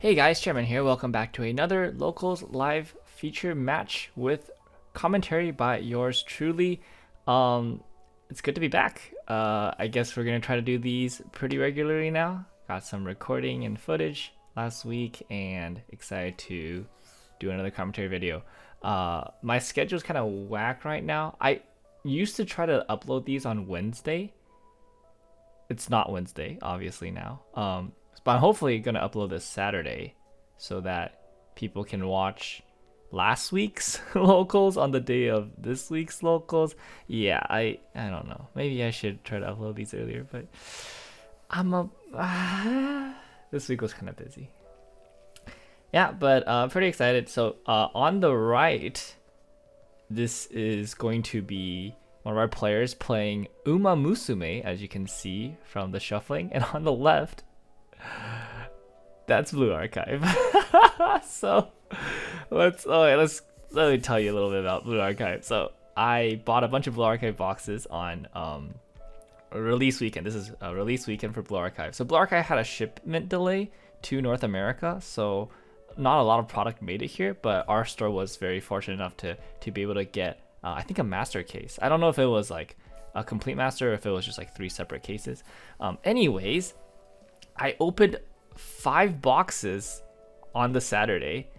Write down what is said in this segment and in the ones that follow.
Hey guys, Chairman here. Welcome back to another Locals live feature match with commentary by yours truly. It's good to be back. I guess we're gonna try to do these pretty regularly now. Got some recording and footage last week, and excited to do another commentary video. My schedule's kind of whack right now. I used to try to upload these on Wednesday. It's not Wednesday, obviously now. But I'm hopefully gonna upload this Saturday so that people can watch last week's locals on the day of this week's locals. Yeah, I don't know. Maybe I should try to upload these earlier, but this week was kind of busy. Yeah, but I'm pretty excited. So on the right, this is going to be one of our players playing Musume, as you can see from the shuffling, and on the left, that's Blue Archive. So let me tell you a little bit about Blue Archive. So I bought a bunch of Blue Archive boxes on release weekend. This is a release weekend for Blue Archive. So Blue Archive had a shipment delay to North America, so not a lot of product made it here, but our store was very fortunate enough to be able to get I think a master case. I don't know if it was like a complete master or if it was just like 3 separate cases. Anyways, I opened 5 boxes on the Saturday,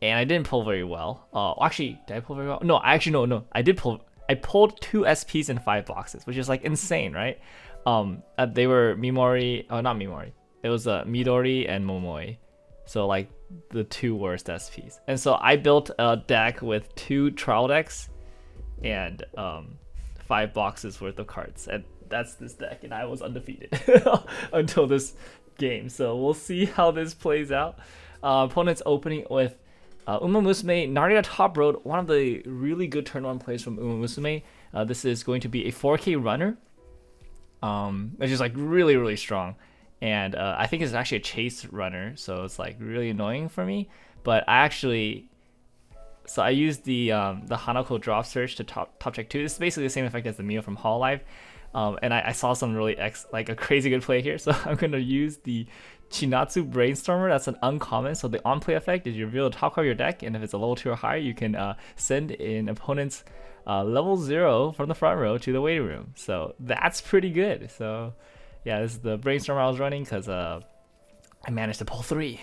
and I didn't pull very well. Actually, did I pull very well? No, no. I did pull. I pulled 2 SPs in 5 boxes, which is like insane, right? They were Mimori. Oh, not Mimori. It was Midori and Momoi. So like the 2 worst SPs. And so I built a deck with 2 trial decks and 5 boxes worth of cards, and that's this deck, and I was undefeated until this game. So we'll see how this plays out. Opponent's opening with Musume, Narita Top Road, one of the really good turn 1 plays from Musume. This is going to be a 4K runner, which is like really strong. And I think it's actually a chase runner, so it's like really annoying for me. But I used the Hanako drop search to top check 2. This is basically the same effect as the Mio from Hololive. And I saw some really like a crazy good play here, so I'm gonna use the Chinatsu Brainstormer. That's an uncommon, so the on play effect is you reveal the top card of your deck, and if it's a level 2 or higher, you can send an opponent's level 0 from the front row to the waiting room. So that's pretty good. So yeah, this is the Brainstormer I was running because I managed to pull 3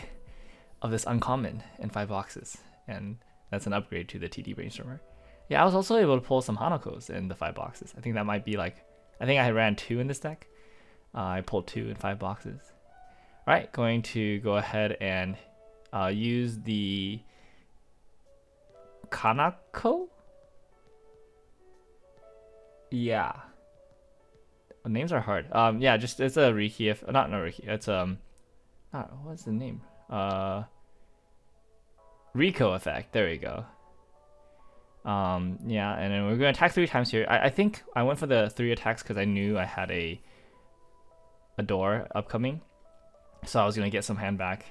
of this uncommon in 5 boxes, and that's an upgrade to the TD Brainstormer. Yeah, I was also able to pull some Hanakos in the 5 boxes. I think that might be like, I think I had ran 2 in this deck. I pulled 2 in 5 boxes. All right, going to go ahead and use the Kanako? Yeah. Names are hard. Yeah, just it's a Riki. Not Riki. It's what's the name? Rico effect. There we go. Yeah, and then we're gonna attack 3 times here. I think I went for the 3 attacks because I knew I had a door upcoming, so I was gonna get some hand back.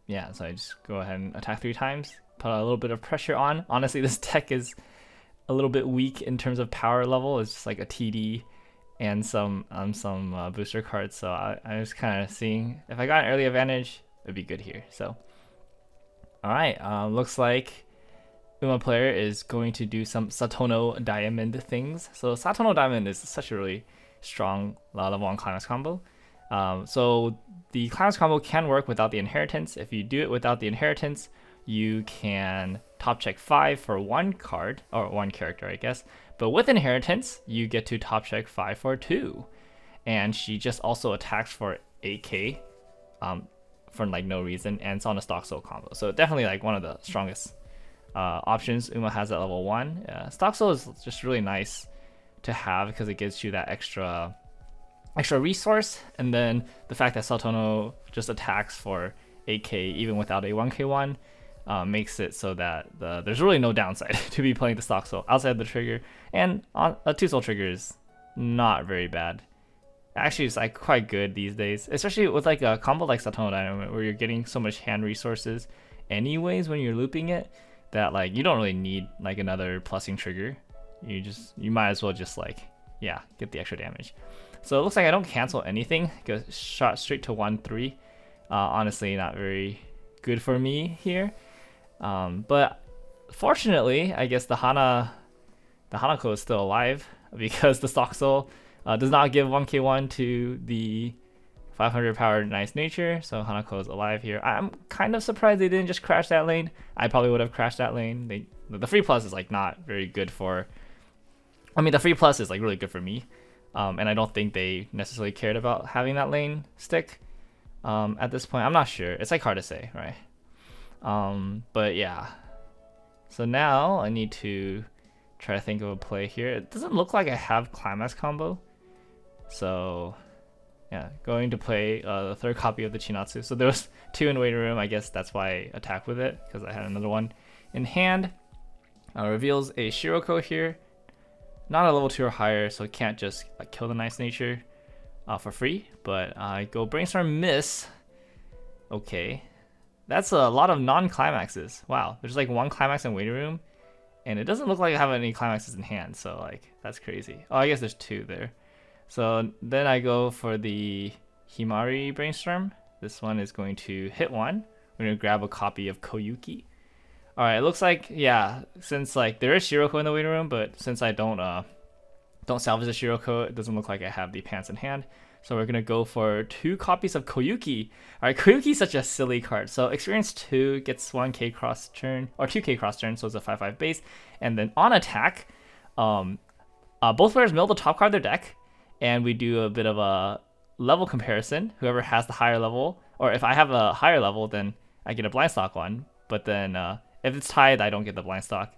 Yeah, so I just go ahead and attack 3 times, put a little bit of pressure on. Honestly, this deck is a little bit weak in terms of power level. It's just like a TD and some booster cards. So I was kind of seeing if I got an early advantage, it'd be good here. So all right, looks like Uma player is going to do some Satono Diamond things. So Satono Diamond is such a really strong level 1 Climax combo. So the Climax combo can work without the inheritance. If you do it without the inheritance, you can top check 5 for 1 card, or 1 character, I guess. But with inheritance, you get to top check 5 for 2. And she just also attacks for 8k for like no reason, and it's on a Stock Soul combo. So definitely like one of the strongest options Uma has at level 1. Stock Soul is just really nice to have because it gives you that extra resource, and then the fact that Satono just attacks for 8k even without a 1k one makes it so that there's really no downside to be playing the Stock Soul outside the trigger, and a 2 soul trigger is not very bad. Actually, it's like quite good these days, especially with like a combo like Satono Dynamite where you're getting so much hand resources anyways when you're looping it, that like you don't really need like another plussing trigger. You might as well just like, yeah, get the extra damage. So it looks like I don't cancel anything, go shot straight to 1-3. Honestly, not very good for me here. But fortunately, I guess the Hanako is still alive because the Stock Soul does not give 1k1 to the 500 power Nice Nature, so Hanako is alive here. I'm kind of surprised they didn't just crash that lane. I probably would have crashed that lane. The free plus is like not very good for. I mean, the free plus is like really good for me, and I don't think they necessarily cared about having that lane stick. At this point, I'm not sure. It's like hard to say, right? But yeah. So now I need to try to think of a play here. It doesn't look like I have Climax combo, so. Yeah, going to play the third copy of the Chinatsu. So there was 2 in waiting room. I guess that's why I attacked with it, because I had another one in hand. Reveals a Shiroko here. Not a level 2 or higher, so it can't just kill the Nice Nature for free. But I go Brainstorm Miss. Okay. That's a lot of non-climaxes. Wow, there's like 1 climax in waiting room. And it doesn't look like I have any climaxes in hand, so like that's crazy. Oh, I guess there's 2 there. So then I go for the Himari Brainstorm. This one is going to hit 1. We're going to grab a copy of Koyuki. Alright, it looks like, yeah, since like there is Shiroko in the waiting room, but since I don't salvage the Shiroko, it doesn't look like I have the pants in hand. So we're going to go for 2 copies of Koyuki. Alright, Koyuki is such a silly card. So experience 2 gets 1k cross turn, or 2k cross turn, so it's a 5/5 base. And then on attack, both players mill the top card of their deck. And we do a bit of a level comparison. Whoever has the higher level, or if I have a higher level, then I get a blind stock one. But then if it's tied, I don't get the blind stock.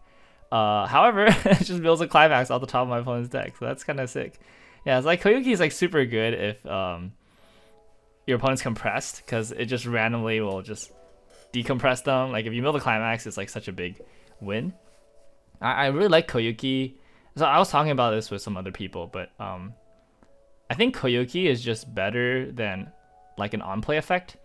However, it just builds a climax off the top of my opponent's deck. So that's kind of sick. Yeah, it's like Koyuki is like super good if your opponent's compressed, because it just randomly will just decompress them. Like if you mill the climax, it's like such a big win. I really like Koyuki. So I was talking about this with some other people, but I think Koyuki is just better than like an on-play effect,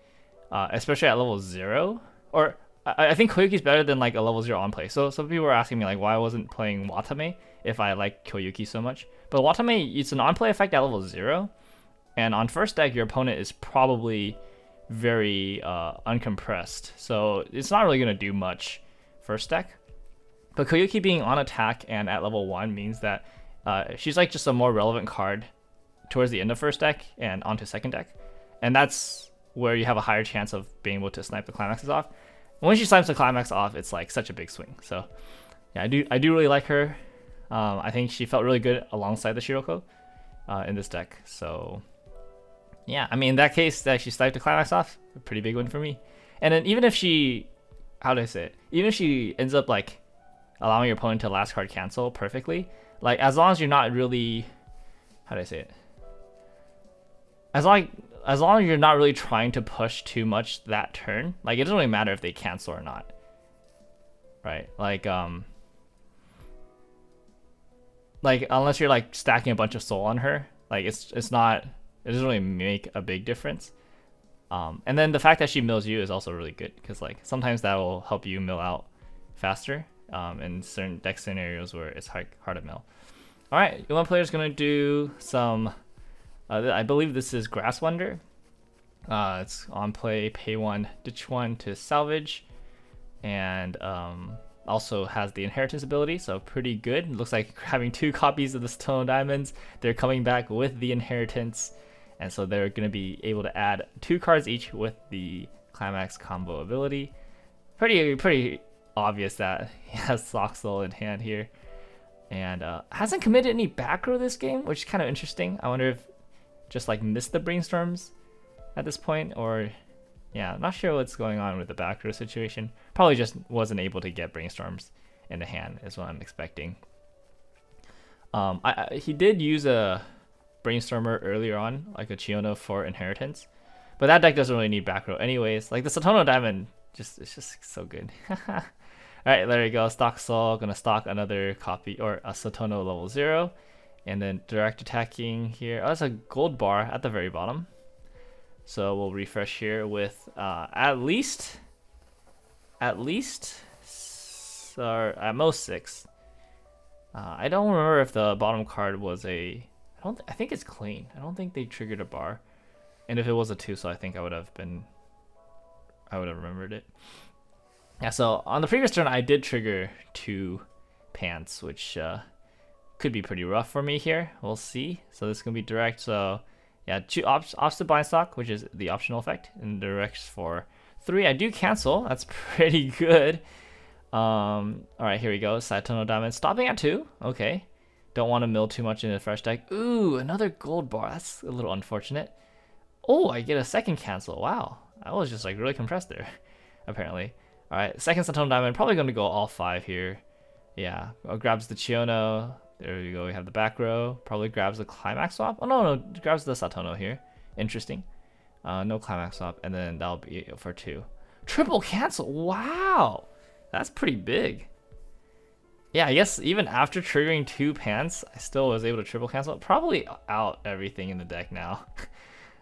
especially at level 0. Or I think Koyuki is better than like a level 0 on-play. So some people were asking me like why I wasn't playing Watame if I like Koyuki so much. But Watame, it's an on-play effect at level 0. And on first deck, your opponent is probably very uncompressed. So it's not really going to do much first deck. But Koyuki being on attack and at level 1 means that she's like just a more relevant card towards the end of first deck and onto second deck, and that's where you have a higher chance of being able to snipe the climaxes off. When she snipes the climax off, it's like such a big swing. So yeah, I do really like her. I think she felt really good alongside the Shiroko in this deck. So yeah, I mean in that case that she sniped the climax off, a pretty big win for me. And then even if she, how do I say it? Even if she ends up like allowing your opponent to last card cancel perfectly, like as long as you're not really, how do I say it? As long as you're not really trying to push too much that turn, like it doesn't really matter if they cancel or not, right? Like unless you're like stacking a bunch of soul on her, like it doesn't really make a big difference. And then the fact that she mills you is also really good, because like sometimes that will help you mill out faster in certain deck scenarios where it's hard to mill. All right, one player is gonna do some. I believe this is Grass Wonder. It's on play, pay 1, ditch 1 to salvage, and also has the inheritance ability, so pretty good. It looks like having 2 copies of the Stone Diamonds. They're coming back with the inheritance, and so they're going to be able to add 2 cards each with the Climax combo ability. Pretty obvious that he has Stock Soul in hand here, and hasn't committed any back row this game, which is kind of interesting. I wonder if just like missed the brainstorms at this point, or yeah, not sure what's going on with the back row situation. Probably just wasn't able to get brainstorms in the hand is what I'm expecting. He did use a brainstormer earlier on, like a Chiono for inheritance, but that deck doesn't really need back row anyways. Like the Satono Diamond, it's just so good. All right, there you go. Stock Soul, gonna stock another copy or a Satono level 0. And then direct attacking here. Oh, that's a gold bar at the very bottom. So we'll refresh here with at least, or at most 6. I don't remember if the bottom card was a. I think it's clean. I don't think they triggered a bar. And if it was a 2, so I think I would have been I would have remembered it. Yeah, so on the previous turn, I did trigger 2 pants, which could be pretty rough for me here. We'll see. So this is going to be direct. So yeah, 2 opposite blind stock, which is the optional effect, and directs for 3. I do cancel. That's pretty good. All right, here we go. Satono Diamond stopping at 2. Okay. Don't want to mill too much in a fresh deck. Ooh, another gold bar. That's a little unfortunate. Oh, I get a second cancel. Wow. I was just like really compressed there, apparently. All right, second Satono Diamond. Probably going to go all 5 here. Yeah, grabs the Chiono. There we go. We have the back row. Probably grabs the Climax swap. Oh, no, grabs the Satono here. Interesting. No Climax swap. And then that'll be it for 2. Triple cancel. Wow. That's pretty big. Yeah, I guess even after triggering 2 pants, I still was able to triple cancel. Probably out everything in the deck now.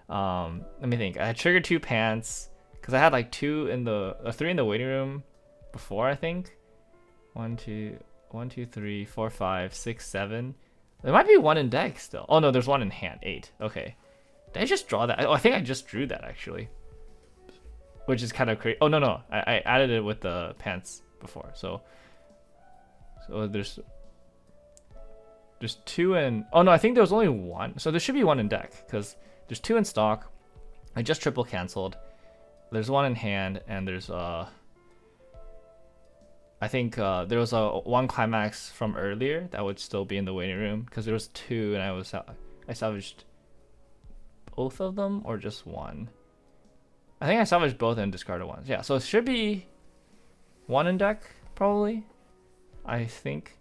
Let me think. I triggered 2 pants because I had like 3 in the waiting room before, I think. 1, 2, 3, 4, 5, 6, 7. There might be 1 in deck still. Oh no, there's 1 in hand. 8. Okay. Did I just draw that? Oh, I think I just drew that actually. Which is kind of crazy. Oh no, I added it with the pants before. So there's 2 in. Oh no, I think there was only 1. So there should be 1 in deck because there's 2 in stock. I just triple canceled. There's 1 in hand, and there's I think there was a 1 climax from earlier that would still be in the waiting room because there was 2, and I salvaged both of them or just 1. I think I salvaged both and discarded 1. Yeah, so it should be 1 in deck probably, I think.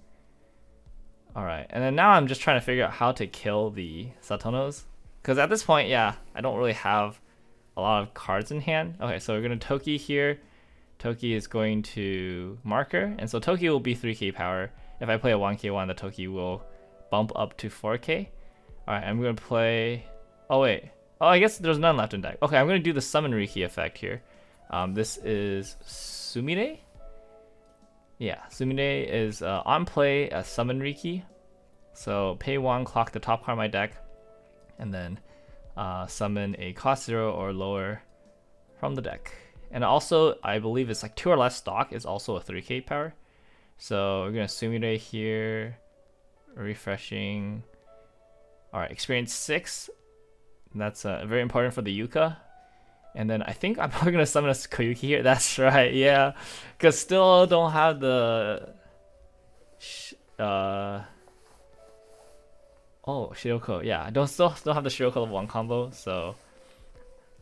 All right, and then now I'm just trying to figure out how to kill the Satonos. Because at this point, yeah, I don't really have a lot of cards in hand. Okay, so we're going to Toki here. Toki is going to Marker. And so Toki will be 3k power. If I play a 1k one, the Toki will bump up to 4k. Alright, I'm going to play... Oh, wait. Oh, I guess there's none left in deck. Okay, I'm going to do the Summon Riki effect here. This is Sumire. Yeah, Sumire is on play a Summon Riki. So pay 1, clock the top card of my deck. And then summon a cost 0 or lower from the deck. And also, I believe it's like 2 or less stock is also a 3k power. So we're going to Sumire here, refreshing. Alright, experience 6. That's very important for the Yuka. And then I think I'm probably going to summon a Koyuki here. That's right, yeah. Because still don't have the... Oh, Shiroko. Yeah, I still don't have the Shiroko level 1 combo, so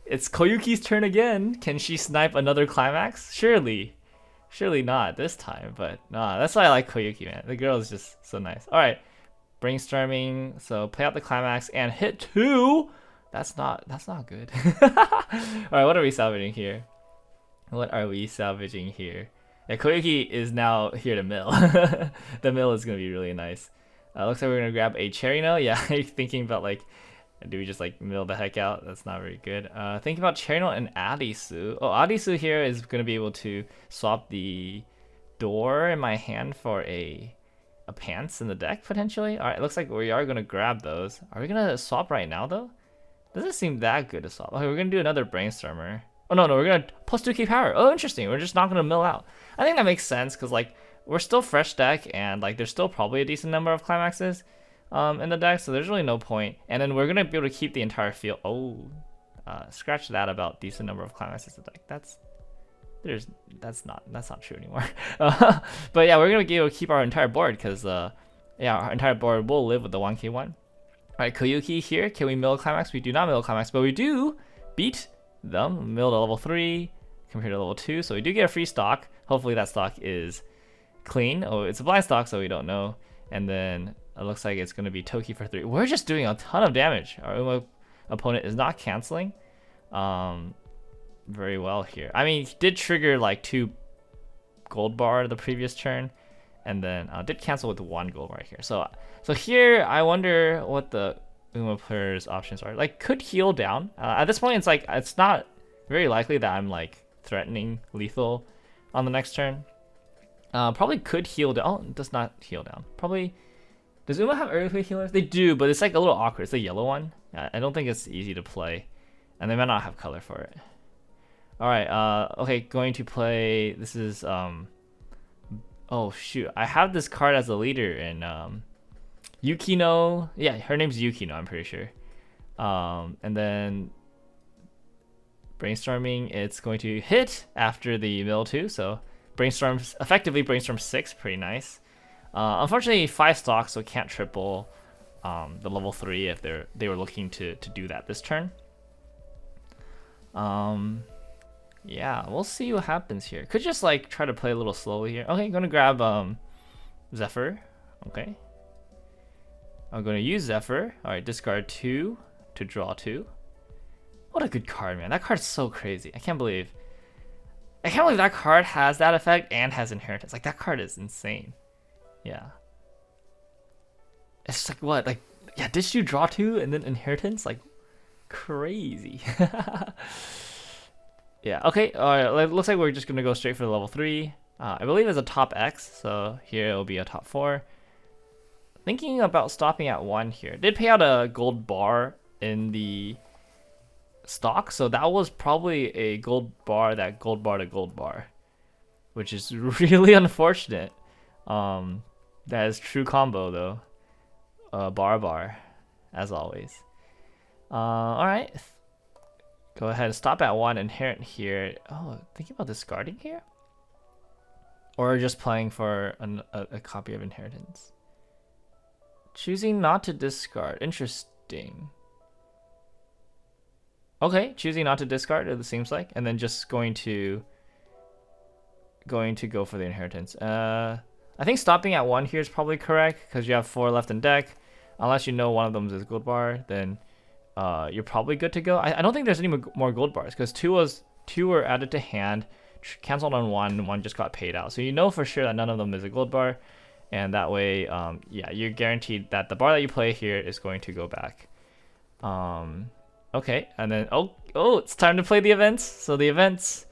it's Koyuki's turn again. Can she snipe another climax? Surely not this time, but nah, that's why I like Koyuki, man. The girl is just so nice. All right, brainstorming. So play out the climax and hit 2. That's not good. All right, what are we salvaging here? Yeah, Koyuki is now here to mill. The mill is gonna be really nice. Looks like we're gonna grab a Cherry Note. Yeah, thinking about like, do we just like mill the heck out? That's not very good. Thinking about Cherry Note and Adisu. Oh, Adisu here is gonna be able to swap the door in my hand for a pants in the deck potentially. All right, looks like we are gonna grab those. Are we gonna swap right now though? Doesn't seem that good to swap. Okay, we're gonna do another Brainstormer. Oh no, we're gonna plus 2k power. Oh, interesting. We're just not gonna mill out. I think that makes sense because like, we're still fresh deck, and like there's still probably a decent number of climaxes in the deck, so there's really no point. And then we're gonna be able to keep the entire field. Oh, scratch that about decent number of climaxes in the deck. That's not true anymore. But yeah, we're gonna be able to keep our entire board because yeah, our entire board will live with the 1k one. All right, Koyuki here. Can we mill a climax? We do not mill a climax, but we do beat them. Mill to level 3 compared to level 2, so we do get a free stock. Hopefully that stock is clean. Oh, it's a blind stock, so we don't know. And then it looks like it's going to be Toki for 3. We're just doing a ton of damage. Our Uma opponent is not canceling very well here. I mean, he did trigger like 2 gold bar the previous turn, and then did cancel with 1 gold bar here. So here I wonder what the Uma player's options are. Like, could heal down. At this point, it's like it's not very likely that I'm like threatening lethal on the next turn. Probably could heal down. Oh, it does not heal down. Probably. Does Uma have earthquake healers? They do, but it's like a little awkward. It's the yellow one. I don't think it's easy to play, and they might not have color for it. All right. Okay, going to play. This is Oh shoot, I have this card as a leader in Yukino. Yeah, her name's Yukino. I'm pretty sure. And then brainstorming. It's going to hit after the middle two. So brainstorms effectively brainstorm 6. Pretty nice. Unfortunately, 5 stocks, so can't triple the level 3 if they were looking to do that this turn. Yeah, we'll see what happens here. Could just like try to play a little slowly here. Okay, gonna grab Zephyr. Okay. I'm gonna use Zephyr. Alright, discard 2 to draw 2. What a good card, man. That card's so crazy. I can't believe that card has that effect and has inheritance. Like, that card is insane. Yeah. It's like what? Like, yeah, did you draw 2 and then inheritance? Like, crazy. Yeah, okay. Alright, looks like we're just gonna go straight for the level 3. I believe it's a top X, so here it'll be a top 4. Thinking about stopping at 1 here. Did pay out a gold bar in the stock, so that was probably a gold bar that gold bar to gold bar, which is really unfortunate. That is true combo though. Bar, as always. Alright. Go ahead and stop at 1, inherit here. Oh, thinking about discarding here? Or just playing for a copy of inheritance. Choosing not to discard. Interesting. Okay, choosing not to discard, it seems like. And then just going to go for the inheritance. I think stopping at 1 here is probably correct, because you have 4 left in deck. Unless you know one of them is gold bar, then you're probably good to go. I don't think there's any more gold bars, because 2 were added to hand, canceled on 1, and 1 just got paid out. So you know for sure that none of them is a gold bar, and that way, yeah, you're guaranteed that the bar that you play here is going to go back. Okay, and then oh, it's time to play the events. So the events,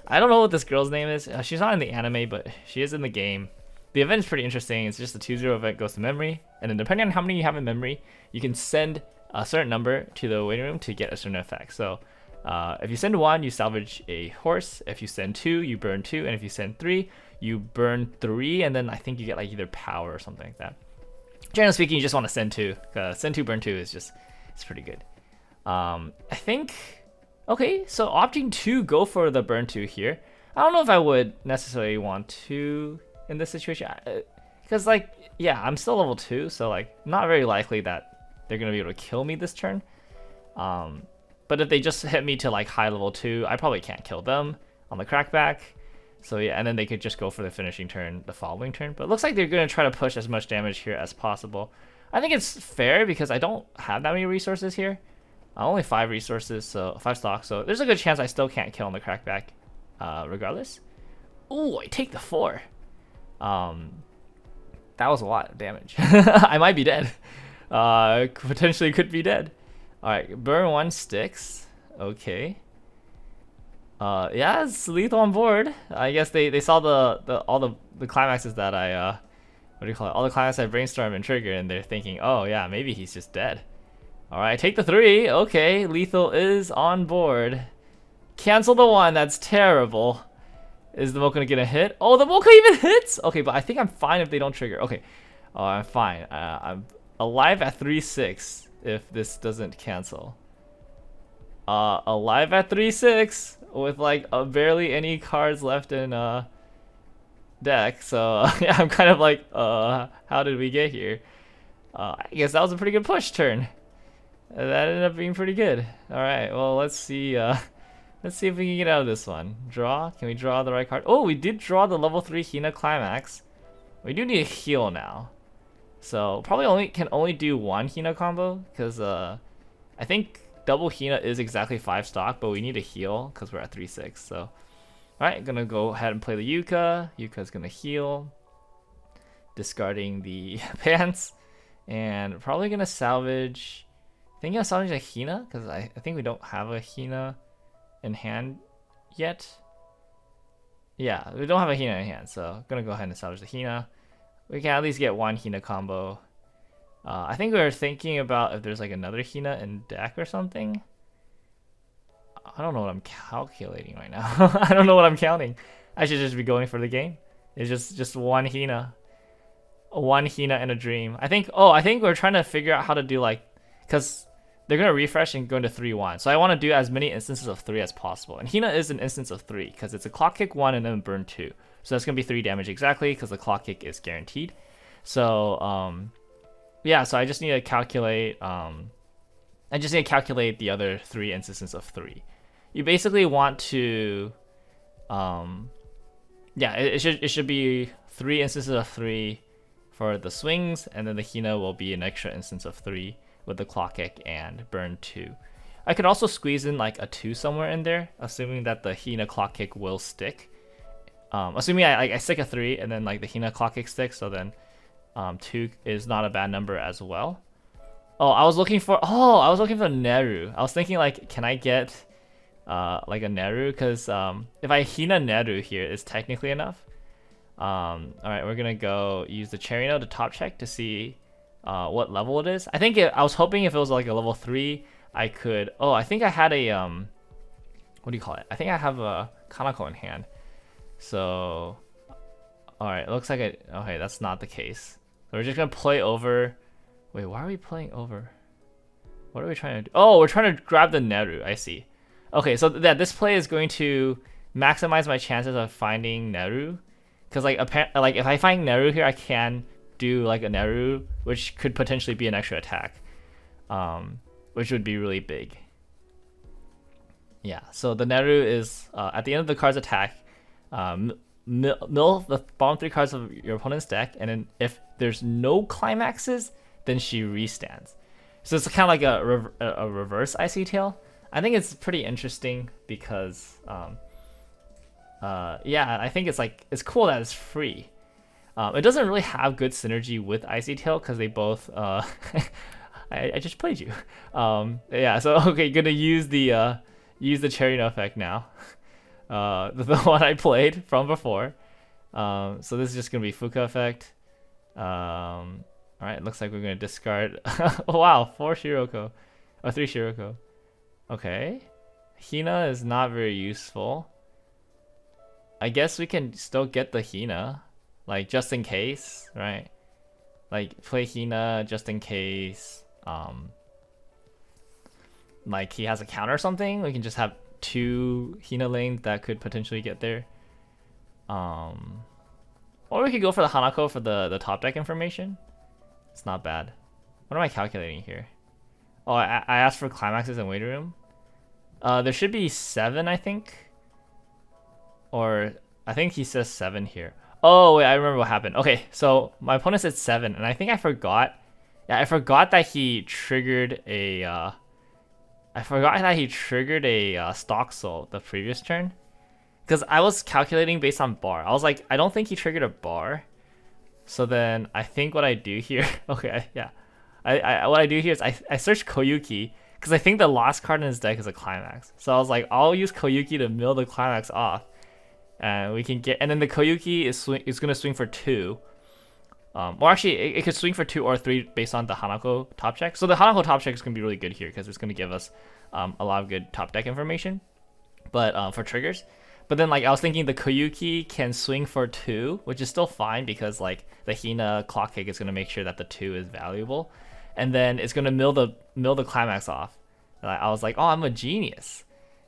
I don't know what this girl's name is. She's not in the anime, but she is in the game. The event is pretty interesting. It's just a 2-0 event goes to memory, and then depending on how many you have in memory, you can send a certain number to the waiting room to get a certain effect. So if you send 1, you salvage a horse. If you send 2, you burn 2, and if you send 3, you burn 3, and then I think you get like either power or something like that. Generally speaking, you just want to send 2. Send 2, burn 2 is just, it's pretty good. I think, okay, so opting to go for the burn 2 here. I don't know if I would necessarily want to in this situation, because like, yeah, I'm still level 2, so like not very likely that they're gonna be able to kill me this turn. But if they just hit me to like high level 2, I probably can't kill them on the crackback. So yeah, and then they could just go for the finishing turn the following turn. But it looks like they're gonna try to push as much damage here as possible. I think it's fair because I don't have that many resources here. Only 5 resources, so 5 stocks. So there's a good chance I still can't kill on the crackback, regardless. Ooh, I take the 4. That was a lot of damage. I might be dead. Potentially could be dead. All right, burn 1 sticks. Okay. Yeah, it's lethal on board. I guess they saw all the climaxes that I what do you call it? All the climaxes I brainstorm and trigger, and they're thinking, oh yeah, maybe he's just dead. All right, take the 3. Okay, lethal is on board. Cancel the 1. That's terrible. Is the Mocha gonna get a hit? Oh, the Mocha even hits. Okay, but I think I'm fine if they don't trigger. Okay. Oh, I'm fine. I'm alive at 3-6 if this doesn't cancel. Alive at 3-6 with like barely any cards left in deck. So yeah, I'm kind of like, how did we get here? I guess that was a pretty good push turn. That ended up being pretty good. All right, well, let's see. Let's see if we can get out of this one. Draw. Can we draw the right card? Oh, we did draw the level 3 Hina Climax. We do need a heal now. So probably can only do 1 Hina combo because I think double Hina is exactly 5 stock, but we need a heal because we're at 3-6. So all right, gonna go ahead and play the Yuka. Yuka's gonna heal, discarding the pants, and probably gonna salvage. I think I'm salvaging a Hina because I think we don't have a Hina in hand yet. Yeah, we don't have a Hina in hand, so I'm gonna go ahead and salvage the Hina. We can at least get 1 Hina combo. I think we were thinking about if there's like another Hina in deck or something. I don't know what I'm calculating right now. I don't know what I'm counting. I should just be going for the game. It's just one Hina. One Hina and a dream. I think we're trying to figure out how to do like, because they're going to refresh and go into 3-1. So I want to do as many instances of 3 as possible. And Hina is an instance of 3 because it's a clock kick 1 and then burn 2. So that's going to be 3 damage exactly because the clock kick is guaranteed. So yeah, so I just need to calculate the other 3 instances of 3. You basically want to yeah, it should be 3 instances of 3 for the swings, and then the Hina will be an extra instance of 3 with the clock kick and burn 2. I could also squeeze in like a 2 somewhere in there, assuming that the Hina clock kick will stick. Assuming I stick a 3 and then like the Hina clock kick sticks, so then 2 is not a bad number as well. I was looking for Neru. I was thinking like, can I get like a Neru? Because if I Hina Neru here, it's technically enough. Alright, we're gonna go use the cherry node to top check to see what level it is. I was hoping if it was like a level 3, I could. I think I had a what do you call it? I think I have a Kanako in hand. So alright, it looks like okay, that's not the case. So we're just gonna play over. Wait, why are we playing over? What are we trying to do? Oh, we're trying to grab the Neru. I see. Okay, so this play is going to maximize my chances of finding Neru. Because like if I find Neru here, I can do like a Neru, which could potentially be an extra attack, which would be really big. Yeah, so the Neru is at the end of the card's attack, mill the bottom 3 cards of your opponent's deck, and then if there's no climaxes, then she restands. So it's kind of like a reverse Icy Tail. I think it's pretty interesting because yeah, I think it's cool that it's free. It doesn't really have good synergy with Icy Tail because they both I just played you. Yeah, so okay, gonna use the cherry no effect now. The one I played from before. So this is just gonna be Fuka effect. Alright, looks like we're gonna discard oh wow, 4 Shiroko. Or 3 Shiroko. Okay. Hina is not very useful. I guess we can still get the Hina, like just in case, right? Like play Hina just in case like he has a counter or something. We can just have 2 Hina lanes that could potentially get there. Or we could go for the Hanako for the top deck information. It's not bad. What am I calculating here? Oh, I asked for climaxes in waiting room. There should be 7, I think. Or I think he says 7 here. Oh wait, I remember what happened. Okay, so my opponent said 7, and I think I forgot. Yeah, I forgot that he triggered a. Stock Soul the previous turn, because I was calculating based on bar. I was like, I don't think he triggered a bar. So then I think what I do here. Okay, yeah. What I do here is I search Koyuki because I think the last card in his deck is a climax. So I was like, I'll use Koyuki to mill the climax off, and we can get. And then the Koyuki is gonna swing for 2. Or actually, it could swing for 2 or 3 based on the Hanako top check. So the Hanako top check is gonna be really good here because it's gonna give us a lot of good top deck information, but for triggers. But then like I was thinking the Koyuki can swing for 2, which is still fine because like the Hina clock kick is gonna make sure that the 2 is valuable. And then it's gonna mill the climax off. And I was like, oh, I'm a genius.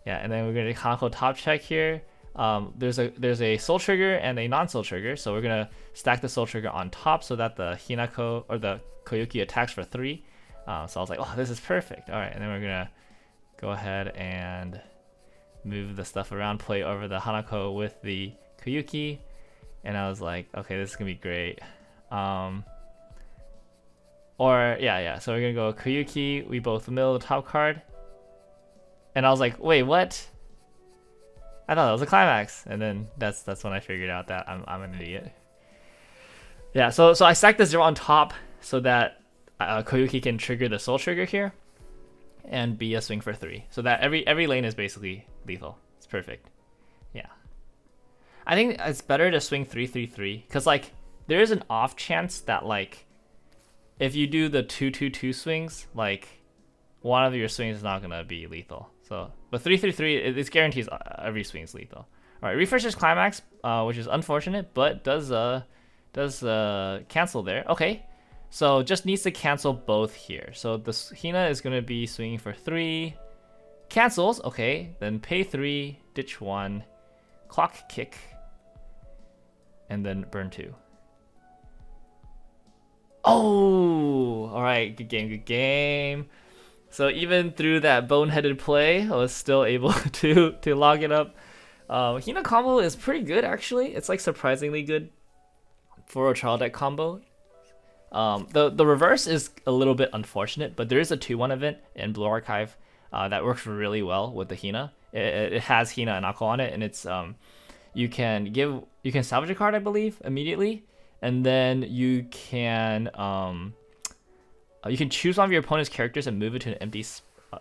Yeah, and then we're gonna Hanako top check here. There's a soul trigger and a non-soul trigger, so we're gonna stack the soul trigger on top so that the Hinako or the Koyuki attacks for 3. So I was like, oh, this is perfect. All right, and then we're gonna go ahead and move the stuff around, play over the Hanako with the Koyuki, and I was like, okay, this is gonna be great. Or yeah, so we're gonna go Koyuki, we both mill the top card, and I was like, wait, what? I thought that was a climax, and then that's when I figured out that I'm an idiot. Yeah, so I stacked the 0 on top so that Koyuki can trigger the soul trigger here, and be a swing for 3, so that every lane is basically lethal. It's perfect. Yeah, I think it's better to swing 3-3-3 because like there is an off chance that like if you do the 2-2-2 swings, like one of your swings is not gonna be lethal. So, but 333, it guarantees every swing is lethal. All right, refreshes climax, which is unfortunate, but does cancel there. Okay, so just needs to cancel both here. So the Hina is gonna be swinging for 3, cancels. Okay, then pay 3, ditch 1, clock kick, and then burn 2. Oh, all right, good game, good game. So even through that boneheaded play, I was still able to log it up. Hina combo is pretty good actually. It's like surprisingly good for a trial deck combo. The reverse is a little bit unfortunate, but there is a 2-1 event in Blue Archive that works really well with the Hina. It has Hina and Akko on it, and it's you can salvage a card, I believe, immediately, and then you can choose one of your opponent's characters and move it to an empty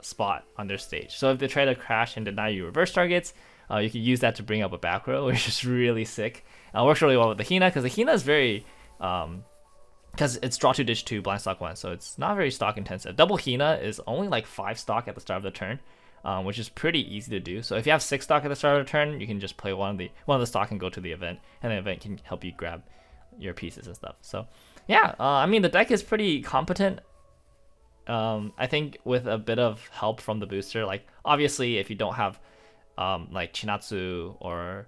spot on their stage. So if they try to crash and deny you reverse targets, you can use that to bring up a back row, which is really sick. Works really well with the Hina, because the Hina is very, because it's draw 2, ditch 2, blind stock 1, so it's not very stock intensive. Double Hina is only like 5 stock at the start of the turn, which is pretty easy to do. So if you have 6 stock at the start of the turn, you can just play one of the stock and go to the event, and the event can help you grab your pieces and stuff. So yeah, I mean, the deck is pretty competent. I think with a bit of help from the booster, like obviously if you don't have like Chinatsu or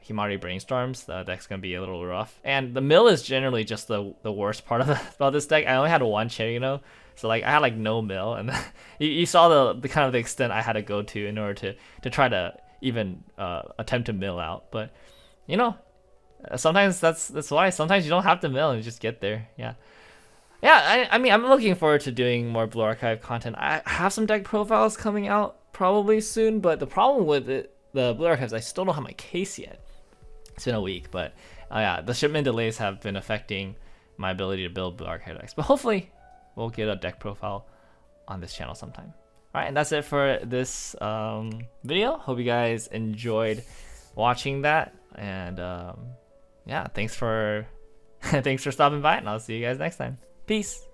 Himari Brainstorms, the deck's gonna be a little rough. And the mill is generally just the worst part about this deck. I only had 1 chair, so like I had like no mill, and you saw the kind of the extent I had to go to in order to try to even attempt to mill out. But sometimes that's why sometimes you don't have to mill and you just get there. Yeah, I mean, I'm looking forward to doing more Blue Archive content. I have some deck profiles coming out probably soon, but the problem with the Blue Archives, I still don't have my case yet. It's been a week, but yeah, the shipment delays have been affecting my ability to build Blue Archive decks. But hopefully, we'll get a deck profile on this channel sometime. All right, and that's it for this video. Hope you guys enjoyed watching that, and yeah, thanks for stopping by, and I'll see you guys next time. Peace.